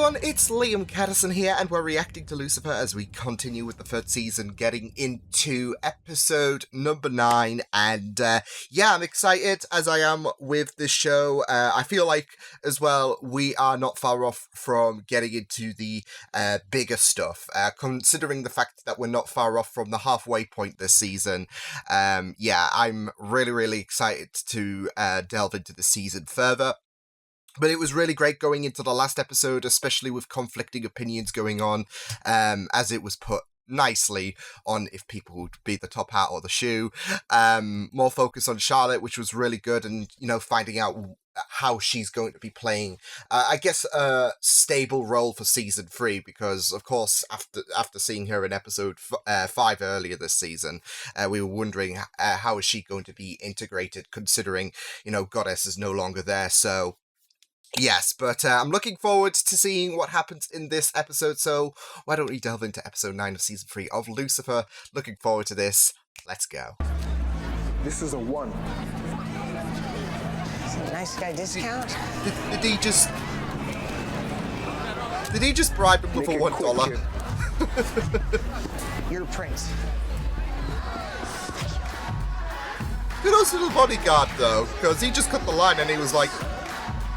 everyone, it's Liam Caddison here, and we're reacting to Lucifer as we continue with the third season, getting into episode number 9, and yeah, I'm excited as I am with this show. I feel like, as well, we are not far off from getting into the bigger stuff, considering the fact that we're not far off from the halfway point this season. Yeah, I'm really excited to delve into the season further. But it was really great going into the last episode, especially with conflicting opinions going on, as it was put nicely on if people would be the top hat or the shoe. More focus on Charlotte, which was really good, and, you know, finding out how she's going to be playing, I guess, a stable role for season 3, because, of course, after seeing her in episode 5 earlier this season, we were wondering how is she going to be integrated, considering, you know, Goddess is no longer there, so... Yes, but I'm looking forward to seeing what happens in this episode, so why don't we delve into episode 9 of season 3 of Lucifer? Looking forward to this. Let's go. This is a 1. It's a nice guy discount. Did he just bribe him with a $1? You're Prince. Kudos to the bodyguard, though, because he just cut the line and he was like...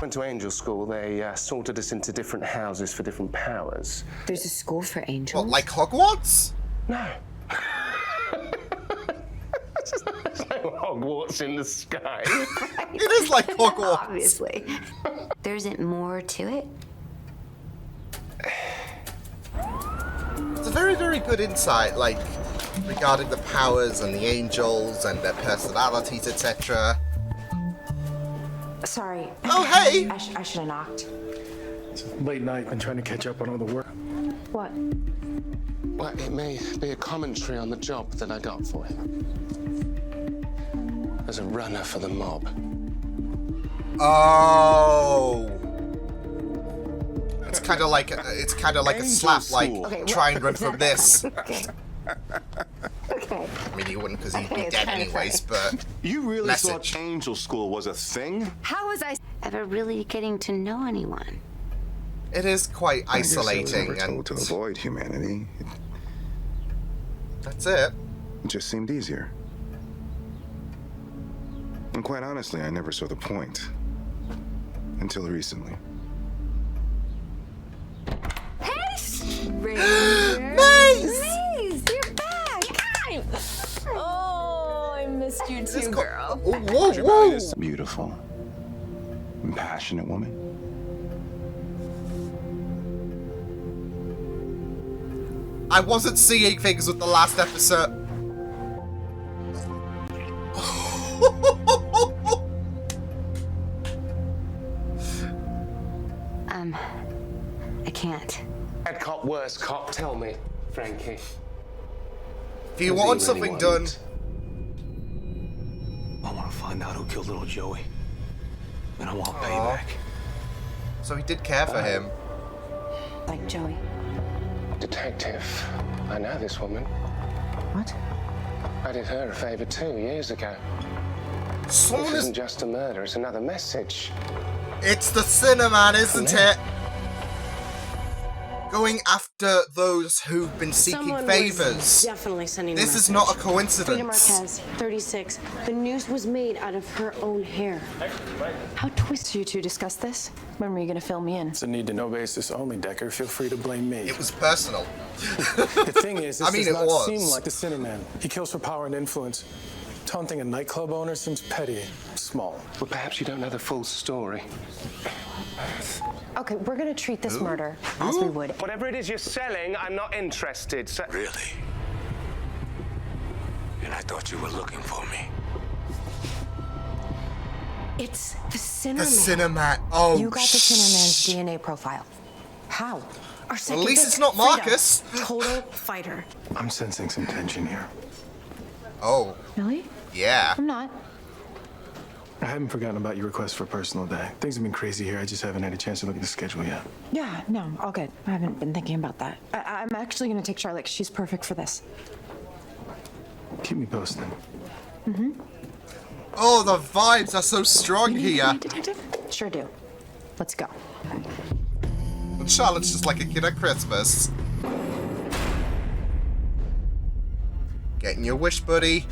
Went to angel school. They sorted us into different houses for different powers. There's a school for angels? What, like Hogwarts? No. There's no Hogwarts in the sky. It is like Hogwarts. Obviously. There isn't more to it? It's a very good insight, like, regarding the powers and the angels and their personalities, etc. Sorry. Oh, hey! I should have knocked. It's a late night. I'm trying to catch up on all the work. What? Well, it may be a commentary on the job that I got for him. As a runner for the mob. Oh. It's kind of like a slap, like, Okay, try and run from this. Okay. Okay. I mean, he wouldn't, because he'd be Okay, dead sorry. anyways, but... You really Message. thought angel school was a thing? How was I ever really getting to know anyone? It is quite isolating, I guess I was never and told to avoid humanity. that's it. It just seemed easier. And quite honestly, I never saw the point. Until recently. Mace! Mace! You're back! Hi! Oh, I missed you too, girl. Whoa! Beautiful. And passionate woman. I wasn't seeing things with the last episode. I can't. Bad cop, worst cop, tell me, Frankie. If you want something done... I want to find out who killed little Joey. And I want payback. So he did care for him. Like Joey. Detective, I know this woman. What? I did her a favor 2 years ago. Someone This is... isn't just a murder, it's another message. It's the Sinnerman, isn't it? Going after those who've been seeking Someone favors. was definitely sending This a is message. not a Frida coincidence. Marquez, 36. The noose was made out of her own hair. How twisted you two discuss this? When were you gonna fill me in? It's a need-to-know basis only, Decker. Feel free to blame me. It was personal. The thing is, this I mean, does it not was. seem like the Sinnerman. He kills for power and influence. Taunting a nightclub owner seems petty, small. Well, perhaps you don't know the full story. Okay, we're gonna treat this murder as we would. Whatever it is you're selling, I'm not interested. So Really? And I thought you were looking for me. It's the The Sinnerman. Sinnerman. Oh, You got the Sinnerman's DNA profile. How? Our Well, at least second it's not Frida, Marcus. Total fighter. I'm sensing some tension here. Oh, Really? yeah. I'm not. I haven't forgotten about your request for a personal day. Things have been crazy here. I just haven't had a chance to look at the schedule yet. Yeah, no, all good. I haven't been thinking about that. I'm actually gonna take Charlotte 'cause she's perfect for this. Keep me posted. Oh, the vibes are so strong here. Detective? Sure do. Let's go. And Charlotte's just like a kid at Christmas. Getting your wish, buddy.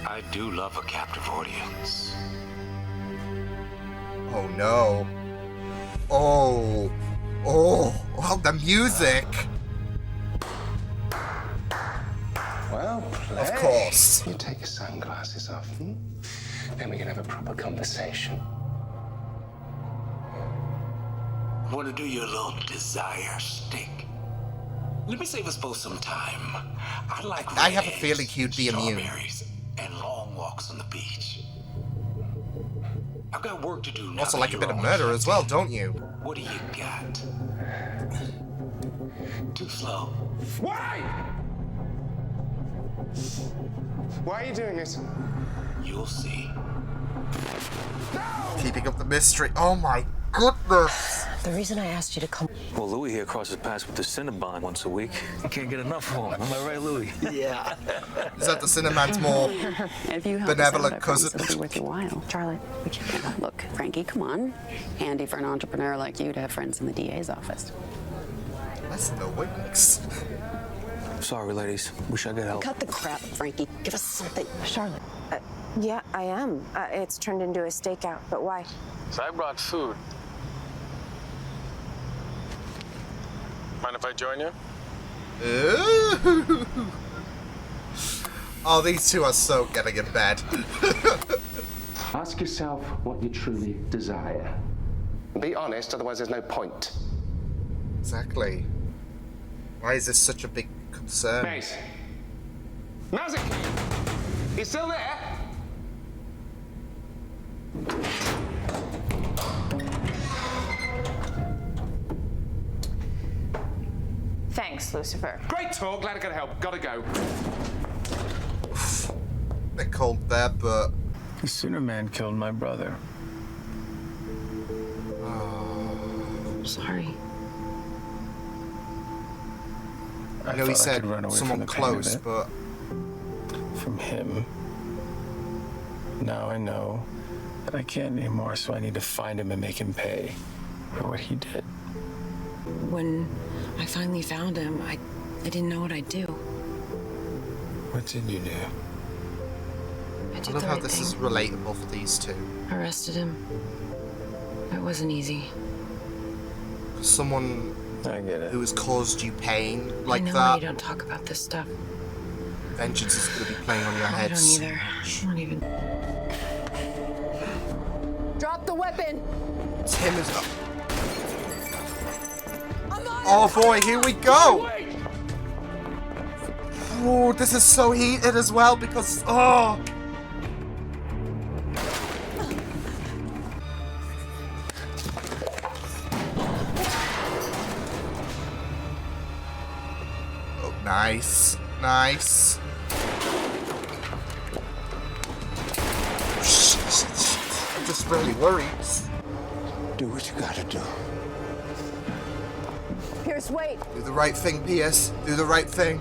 I do love a captive audience. Oh no. Oh, the music. Well, play. Of course. You take your sunglasses off, then we can have a proper conversation. Want to do your little desire stick? Let me save us both some time. I have a feeling he'd be immune. Strawberries and long walks on the beach. I've got work to do now. Also that like a you're bit of on murder my as well, team. don't you? What do you got? Too slow. Why? Why are you doing this? You'll see. Keeping up the mystery. Oh my goodness. The reason I asked you to come. Well, Louis here crosses paths with the Sinnerman once a week. I can't get enough of him. Am I right, Louis? Yeah. Is that the Sinnerman's more If you help benevolent us out, I promise cousin? it'll be worth your while. Charlotte, would you look, Frankie, come on. Handy for an entrepreneur like you to have friends in the DA's office. That's no winks. Sorry, ladies. Wish I could help. Cut the crap, Frankie. Give us something. Charlotte. Yeah, I am. It's turned into a stakeout, but why? So I brought food. Mind if I join you? Ooh. Oh, these two are so getting in bed. Ask yourself what you truly desire. Be honest, otherwise there's no point. Exactly. Why is this such a big concern? Mace. Music! You still there? Thanks, Lucifer. Great talk, glad I could help. Gotta go. Bit cold there, but The Sinnerman killed my brother. Sorry. I know he thought I said could run away someone from the pain of close, it. but From him. Now I know that I can't anymore, so I need to find him and make him pay for what he did. When I finally found him, I didn't know what I'd do. What did you do? I I did love the how right this thing. is relatable for these two. Arrested him. It wasn't easy. Someone I get it. who has caused you pain I like know that, you don't talk about this stuff. vengeance is going to be playing on your I heads. don't either. Not even. Drop the weapon. Tim is up. Oh boy, here we go! Oh, this is so heated as well because, oh! Oh, nice. Nice. I'm just really worried. Do what you gotta do. Pierce, wait. Do the right thing, Pierce. Do the right thing.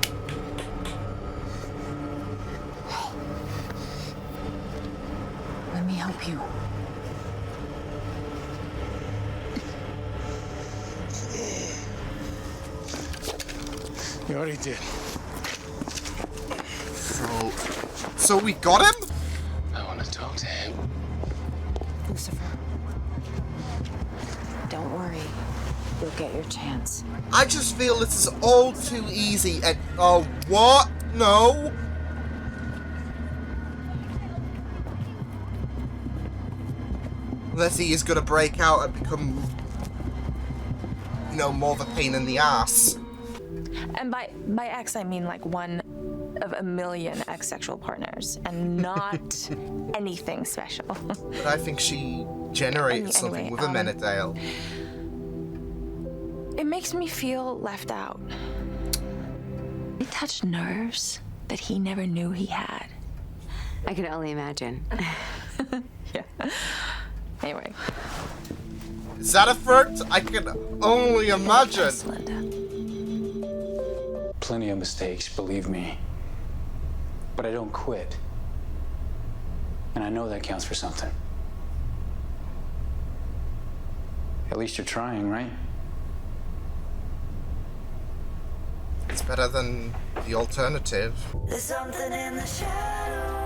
Let me help you. You already did. So we got him? I want to talk to him. Lucifer. Don't worry. You'll get your chance. I just feel this is all too easy and... Oh, what? No? Unless he is gonna break out and become... You know, more of a pain in the ass. And by ex, I mean like one of a million ex-sexual partners, and not anything special. But I think she generated something with a Menadale. It makes me feel left out. It touched nerves that he never knew he had. I can only imagine. Yeah. Anyway. Is that a flirt? I can only imagine. Yes, Linda. Plenty of mistakes, believe me. But I don't quit. And I know that counts for something. At least you're trying, right? It's better than the alternative. There's something in the shadow.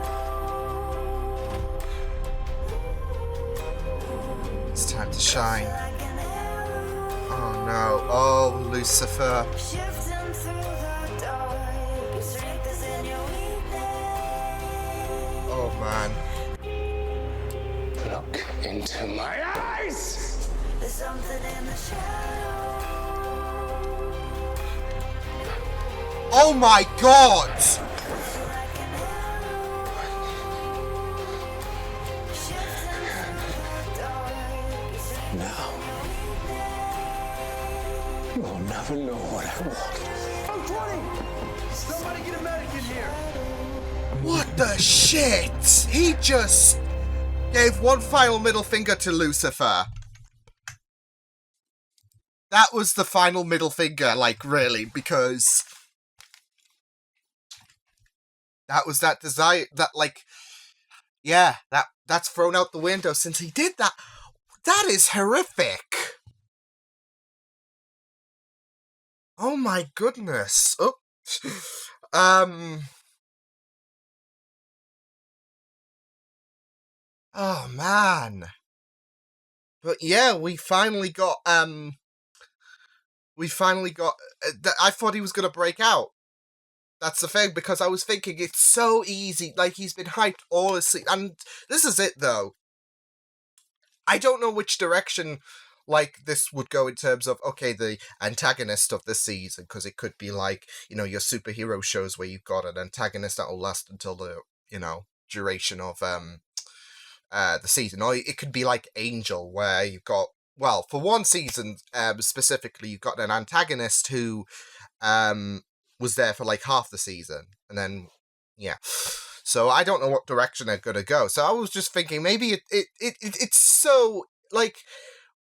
It's time to shine. Oh no. Oh, Lucifer. Shifting through the dark. Your strength is in your weakness. Oh man. Look into my eyes! There's something in the shadow. Oh my god! Now, you'll never know what I want. I'm 20! Somebody get a medic in here! What the shit? He just gave one final middle finger to Lucifer. That was the final middle finger, like, really, because that was that desire, that, like, yeah, that's thrown out the window since he did that. That is horrific. Oh my goodness. Oh. Oh man. But yeah, we finally got I thought he was gonna break out. That's the thing, because I was thinking it's so easy, like he's been hyped all his season, and this is it though. I don't know which direction, like, this would go in terms of, okay, the antagonist of this season, because it could be like, you know, your superhero shows where you've got an antagonist that will last until the, you know, duration of the season, or it could be like Angel, where you've got, well, for one season specifically, you've got an antagonist who was there for like half the season, and then yeah. So I don't know what direction they're gonna go. So I was just thinking maybe it's so, like,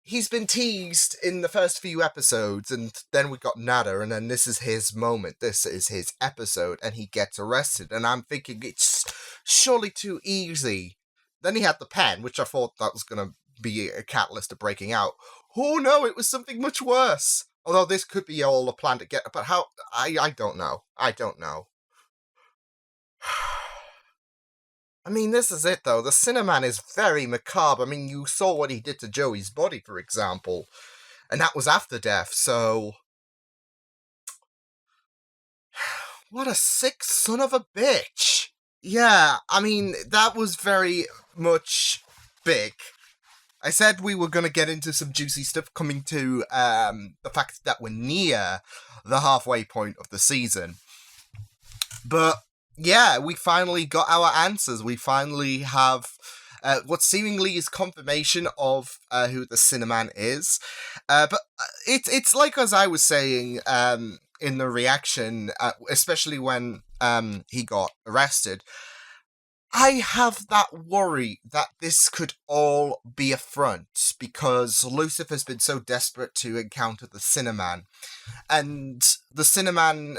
he's been teased in the first few episodes, and then we got nada, and then this is his moment. This is his episode, and he gets arrested. And I'm thinking it's surely too easy. Then he had the pen, which I thought that was gonna be a catalyst to breaking out. Oh no, it was something much worse. Although this could be all a plan to get, but how? I don't know. I don't know. I mean, this is it, though. The Sinnerman is very macabre. I mean, you saw what he did to Joey's body, for example. And that was after death, so... What a sick son of a bitch! Yeah, I mean, that was very much big. I said we were going to get into some juicy stuff coming to the fact that we're near the halfway point of the season. But... yeah, we finally got our answers. We finally have what seemingly is confirmation of who the Sinnerman is. But it's like, as I was saying in the reaction, especially when he got arrested, I have that worry that this could all be a front, because Lucifer's been so desperate to encounter the Sinnerman. And the Sinnerman,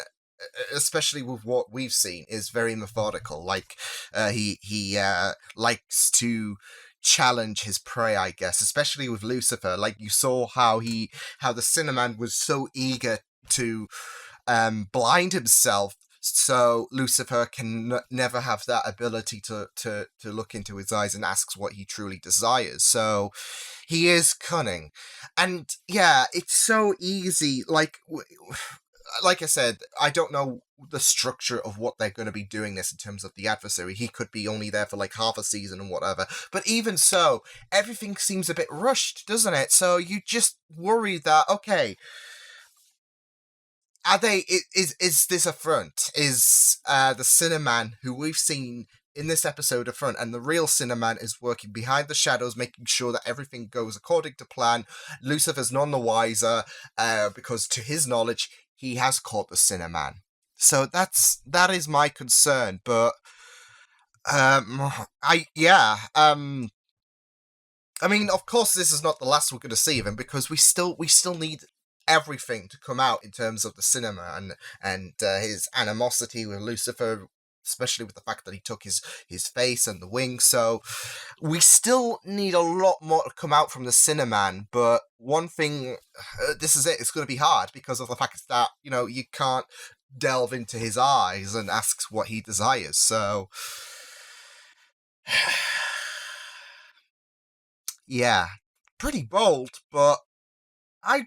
especially with what we've seen, is very methodical. Like, he likes to challenge his prey, I guess, especially with Lucifer. Like, you saw how the Sinnerman was so eager to blind himself, so Lucifer can never have that ability to look into his eyes and asks what he truly desires. So he is cunning. And yeah, it's so easy. Like I said, I don't know the structure of what they're going to be doing this in terms of the adversary. He could be only there for like half a season and whatever. But even so, everything seems a bit rushed, doesn't it? So you just worry that, okay, is this a front? Is the Sinnerman, who we've seen in this episode, a front, and the real Sinnerman is working behind the shadows, making sure that everything goes according to plan? Lucifer's none the wiser, because to his knowledge, he has caught the Sinnerman. So that is my concern. But I mean, of course, this is not the last we're going to see of him, because we still need everything to come out in terms of the Sinnerman and his animosity with Lucifer, especially with the fact that he took his face and the wings. So we still need a lot more to come out from the Sinnerman, but one thing, this is it, it's going to be hard because of the fact that, you know, you can't delve into his eyes and ask what he desires. So yeah, pretty bold, but I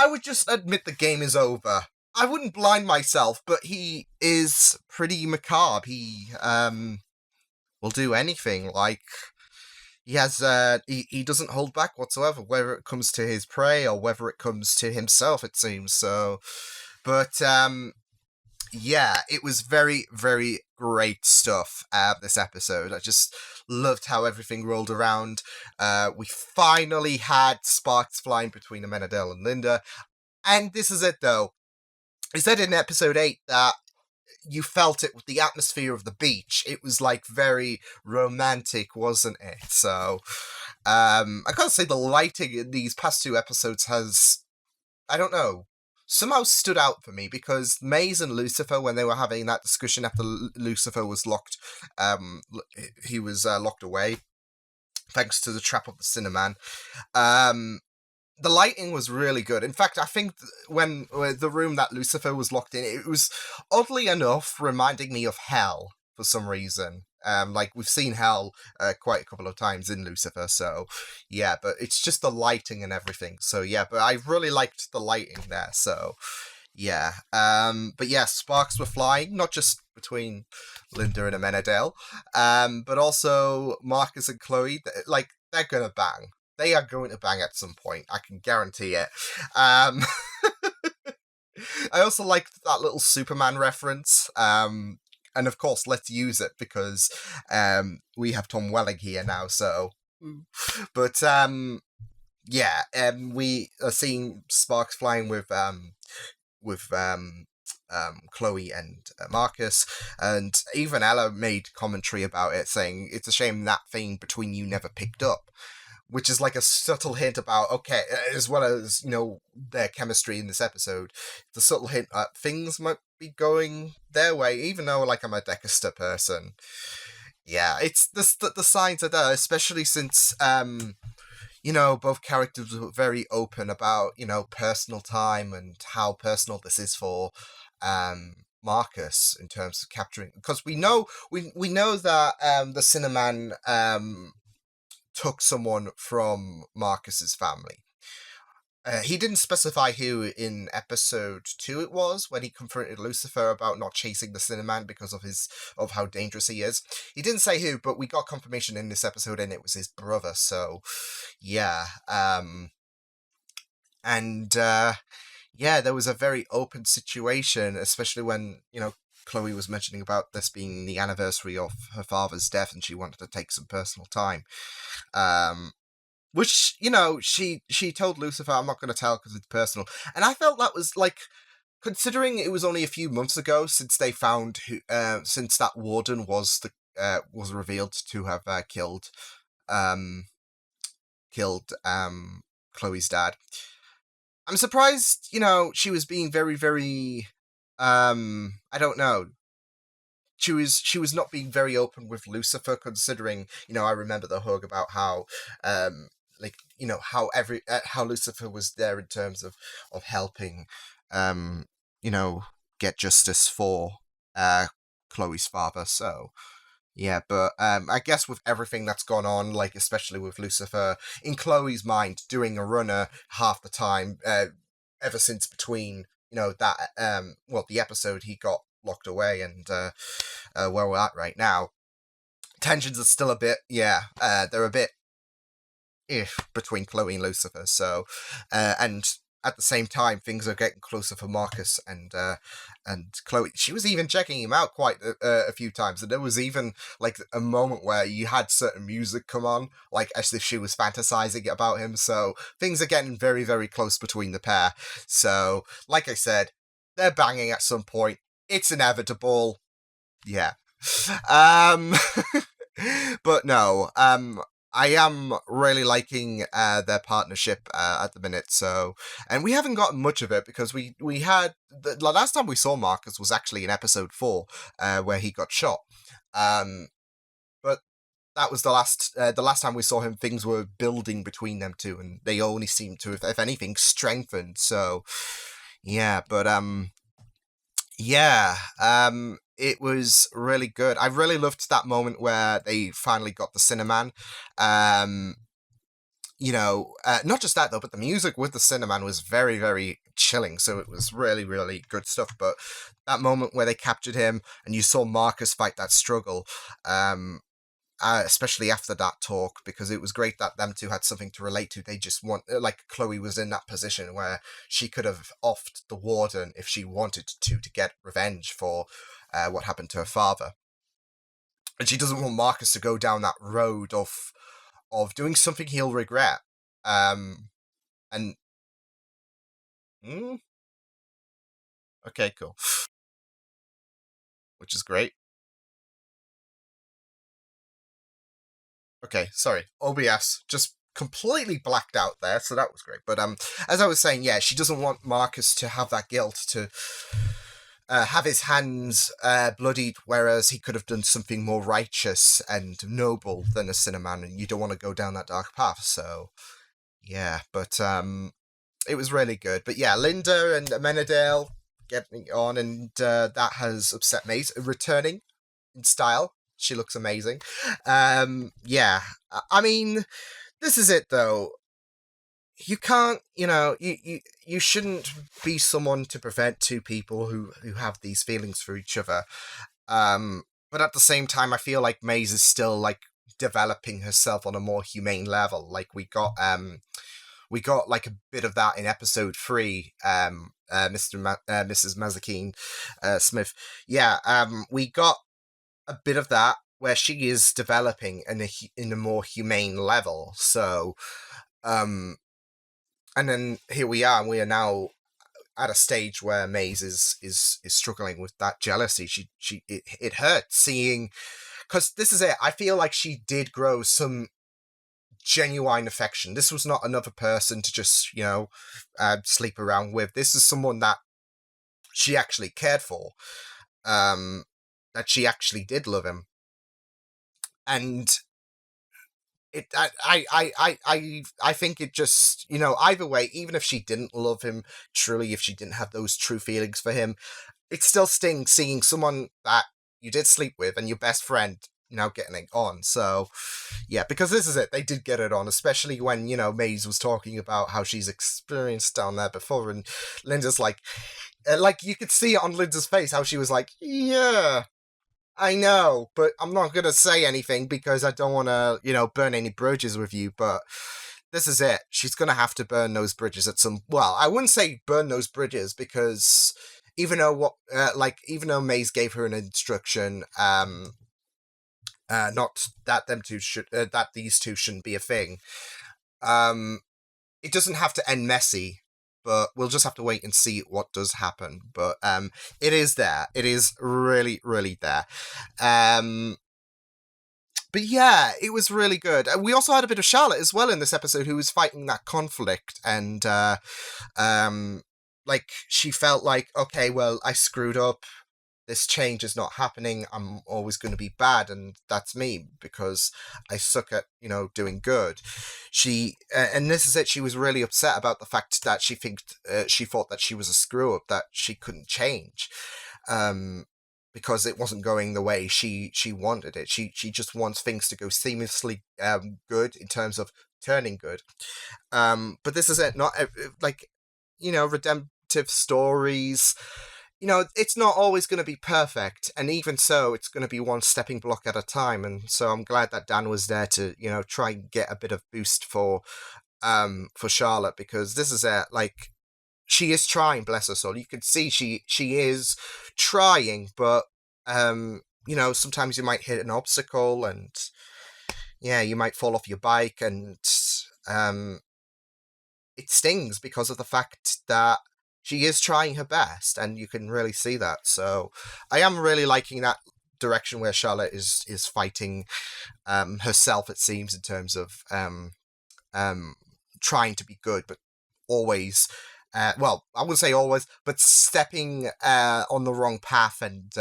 would just admit the game is over. I wouldn't blind myself, but he is pretty macabre. He will do anything. Like, he has he doesn't hold back whatsoever, whether it comes to his prey or whether it comes to himself, it seems. So, but yeah, it was very, very great stuff, this episode. I just loved how everything rolled around. We finally had sparks flying between Amenadel and Linda. And this is it, though. I said in episode 8 that you felt it with the atmosphere of the beach. It was, like, very romantic, wasn't it? So, I gotta say the lighting in these past 2 episodes has, I don't know, somehow stood out for me, because Maze and Lucifer, when they were having that discussion after Lucifer was locked, he was locked away, thanks to the trap of the Sinnerman, the lighting was really good. In fact, I think when the room that Lucifer was locked in, it was oddly enough reminding me of Hell for some reason. Like, we've seen Hell quite a couple of times in Lucifer, so yeah, but it's just the lighting and everything. So yeah, but I really liked the lighting there, so yeah. But yeah, sparks were flying, not just between Linda and Amenadel, but also Marcus and Chloe. Like, they're gonna bang. They are going to bang at some point, I can guarantee it. I also liked that little Superman reference. And of course, let's use it because we have Tom Welling here now, so. But yeah, we are seeing sparks flying with Chloe and Marcus, and even Ella made commentary about it, saying it's a shame that thing between you never picked up. Which is like a subtle hint about, okay, as well as, you know, their chemistry in this episode, the subtle hint that things might be going their way, even though, like, I'm a Dexter person. Yeah, it's the signs are there, especially since, you know, both characters were very open about, you know, personal time and how personal this is for Marcus in terms of capturing, because we know that the Sinnerman took someone from Marcus's family. He didn't specify who in episode 2 it was, when he confronted Lucifer about not chasing the Sinnerman because of how dangerous he is. He didn't say who, but we got confirmation in this episode, and it was his brother, so yeah. Yeah, there was a very open situation, especially when, you know, Chloe was mentioning about this being the anniversary of her father's death, and she wanted to take some personal time. Which, you know, she told Lucifer, I'm not going to tell because it's personal. And I felt that was, like, considering it was only a few months ago since they found who, since that warden was revealed to have killed Chloe's dad. I'm surprised, you know, she was being very, very, I don't know. She was not being very open with Lucifer, considering, you know, I remember the hug about how, like, you know, how Lucifer was there in terms of helping, you know, get justice for Chloe's father. So yeah, but I guess with everything that's gone on, like, especially with Lucifer, in Chloe's mind, doing a runner half the time, ever since between, you know, that, the episode he got locked away and where we're at right now, tensions are still a bit, they're a bit between Chloe and Lucifer, so, and at the same time, things are getting closer for Marcus and Chloe. She was even checking him out quite a few times, and there was even, like, a moment where you had certain music come on, like, as if she was fantasizing about him, so things are getting very, very close between the pair. So, like I said, they're banging at some point. It's inevitable. Yeah. But no, I am really liking their partnership at the minute. So, and we haven't gotten much of it because we had the last time we saw Marcus was actually in episode 4, where he got shot. But that was the last time we saw him. Things were building between them two, and they only seemed to have, if anything, strengthened. So, yeah, but it was really good. I really loved that moment where they finally got the Sinnerman. Not just that though, but the music with the Sinnerman was very, very chilling. So it was really, really good stuff. But that moment where they captured him and you saw Marcus fight that struggle, especially after that talk, because it was great that them two had something to relate to. They just like Chloe was in that position where she could have offed the warden if she wanted to get revenge for what happened to her father. And she doesn't want Marcus to go down that road of doing something he'll regret. Okay, cool. Which is great. Okay, sorry. OBS just completely blacked out there, so that was great. But as I was saying, yeah, she doesn't want Marcus to have that guilt, to have his hands bloodied, whereas he could have done something more righteous and noble than a Sinnerman, and you don't want to go down that dark path. So, yeah, but it was really good. But yeah, Linda and Amenadale getting on, and that has upset Maze returning in style. She looks amazing. Yeah, I mean, this is it though. You can't, you shouldn't be someone to prevent two people who have these feelings for each other. But at the same time, I feel like Maze is still like developing herself on a more humane level. Like we got like a bit of that in episode 3. Mrs. Mazakine Smith. Yeah, we got a bit of that where she is developing in a more humane level. So, and then here we are. We are now at a stage where Maze is struggling with that jealousy. It hurts seeing, because this is it. I feel like she did grow some genuine affection. This was not another person to just sleep around with. This is someone that she actually cared for. That she actually did love him, and I think it just, either way, even if she didn't love him truly, if she didn't have those true feelings for him, it still stings seeing someone that you did sleep with and your best friend, getting it on. So, yeah, because this is it. They did get it on, especially when, Maze was talking about how she's experienced down there before, and Linda's like you could see it on Linda's face, how she was like, yeah, I know, but I'm not going to say anything because I don't want to, burn any bridges with you, but this is it. She's going to have to burn those bridges at some... Well, I wouldn't say burn those bridges because even though Maze gave her an instruction, not that that these two shouldn't be a thing, it doesn't have to end messy. But we'll just have to wait and see what does happen. But it is there. It is really, really there. But yeah, it was really good. We also had a bit of Charlotte as well in this episode, who was fighting that conflict. And she felt like, okay, well, I screwed up. This change is not happening. I'm always going to be bad, and that's me because I suck at, doing good. And this is it. She was really upset about the fact that she thought that she was a screw up, that she couldn't change, because it wasn't going the way she wanted it. She just wants things to go seamlessly good in terms of turning good. But this is it. Not redemptive stories. It's not always going to be perfect, and even so, it's going to be one stepping block at a time. And so I'm glad that Dan was there to, try and get a bit of boost for Charlotte, because this is it. Like, she is trying, bless her soul. You can see she is trying, but sometimes you might hit an obstacle, and yeah, you might fall off your bike, and it stings because of the fact that she is trying her best, and you can really see that. So I am really liking that direction where Charlotte is fighting herself, it seems, in terms of trying to be good, but always, well, I wouldn't say always, but stepping on the wrong path, and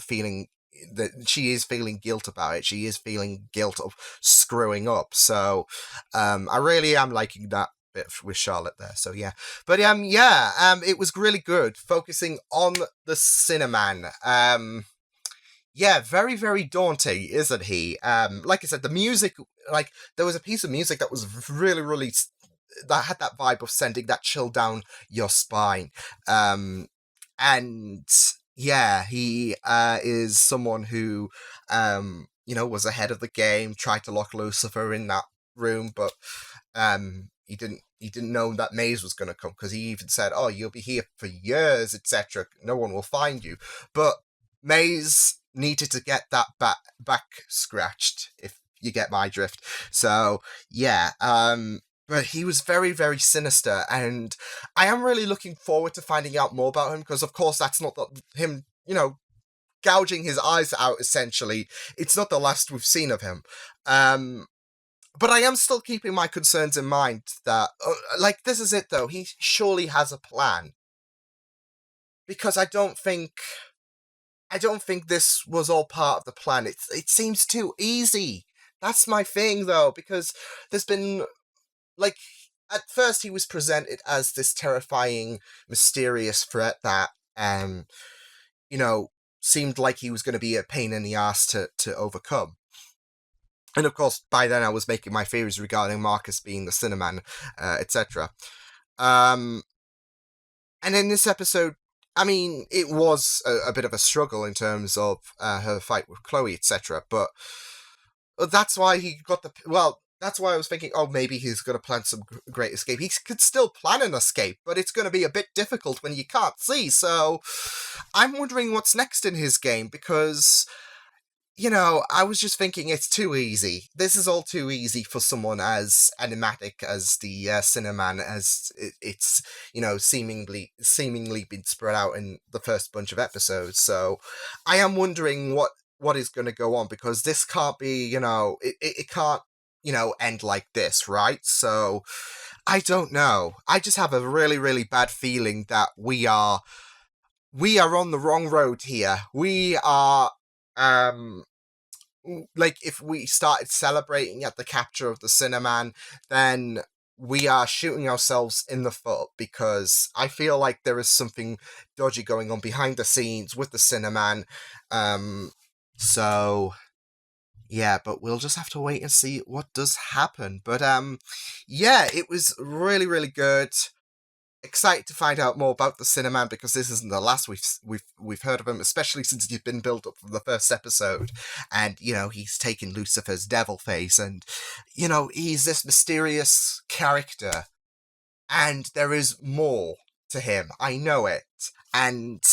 feeling that she is feeling guilt about it. She is feeling guilt of screwing up. So I really am liking that bit with Charlotte there. So yeah, but it was really good focusing on the Sinnerman. Yeah, very, very daunting, isn't he? Like I said, the music, like, there was a piece of music that was really, really, that had that vibe of sending that chill down your spine. And yeah, he is someone who, was ahead of the game, tried to lock Lucifer in that room, but he didn't know that Maze was going to come, because he even said, "Oh, you'll be here for years, etc. No one will find you." But Maze needed to get that back scratched, if you get my drift. So yeah, but he was very, very sinister, and I am really looking forward to finding out more about him, because of course that's not him, gouging his eyes out, essentially. It's not the last we've seen of him. But I am still keeping my concerns in mind that, this is it though, he surely has a plan. Because I don't think this was all part of the plan. It seems too easy. That's my thing, though, because there's been, at first he was presented as this terrifying, mysterious threat that, seemed like he was going to be a pain in the ass to overcome. And of course, by then I was making my theories regarding Marcus being the Sinnerman, etc. And in this episode, I mean, it was a bit of a struggle in terms of her fight with Chloe, etc. But that's why he got that's why I was thinking, oh, maybe he's going to plan some great escape. He could still plan an escape, but it's going to be a bit difficult when you can't see. So I'm wondering what's next in his game, because, I was just thinking it's too easy. This is all too easy for someone as enigmatic as the Sinnerman, as it's, seemingly been spread out in the first bunch of episodes. So I am wondering what is going to go on, because this can't be, it can't, end like this, right? So I don't know. I just have a really, really bad feeling that we are on the wrong road here. We are, if we started celebrating at the capture of the Sinnerman, then we are shooting ourselves in the foot, because I feel like there is something dodgy going on behind the scenes with the Sinnerman. So yeah, but we'll just have to wait and see what does happen. But yeah, it was really, really good. Excited to find out more about the Sinnerman, because this isn't the last we've heard of him, especially since he's been built up from the first episode, and he's taken Lucifer's devil face, and he's this mysterious character, and there is more to him. I know it, and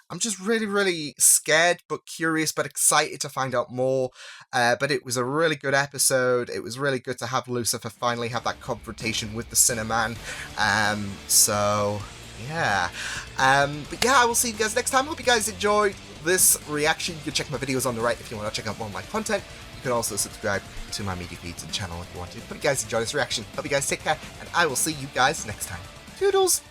I'm just really, really scared, but curious, but excited to find out more. But it was a really good episode. It was really good to have Lucifer finally have that confrontation with the Sinnerman. So, yeah. But yeah, I will see you guys next time. Hope you guys enjoyed this reaction. You can check my videos on the right if you want to check out more of my content. You can also subscribe to my media feeds and channel if you want to. Hope you guys enjoy this reaction. Hope you guys take care, and I will see you guys next time. Toodles!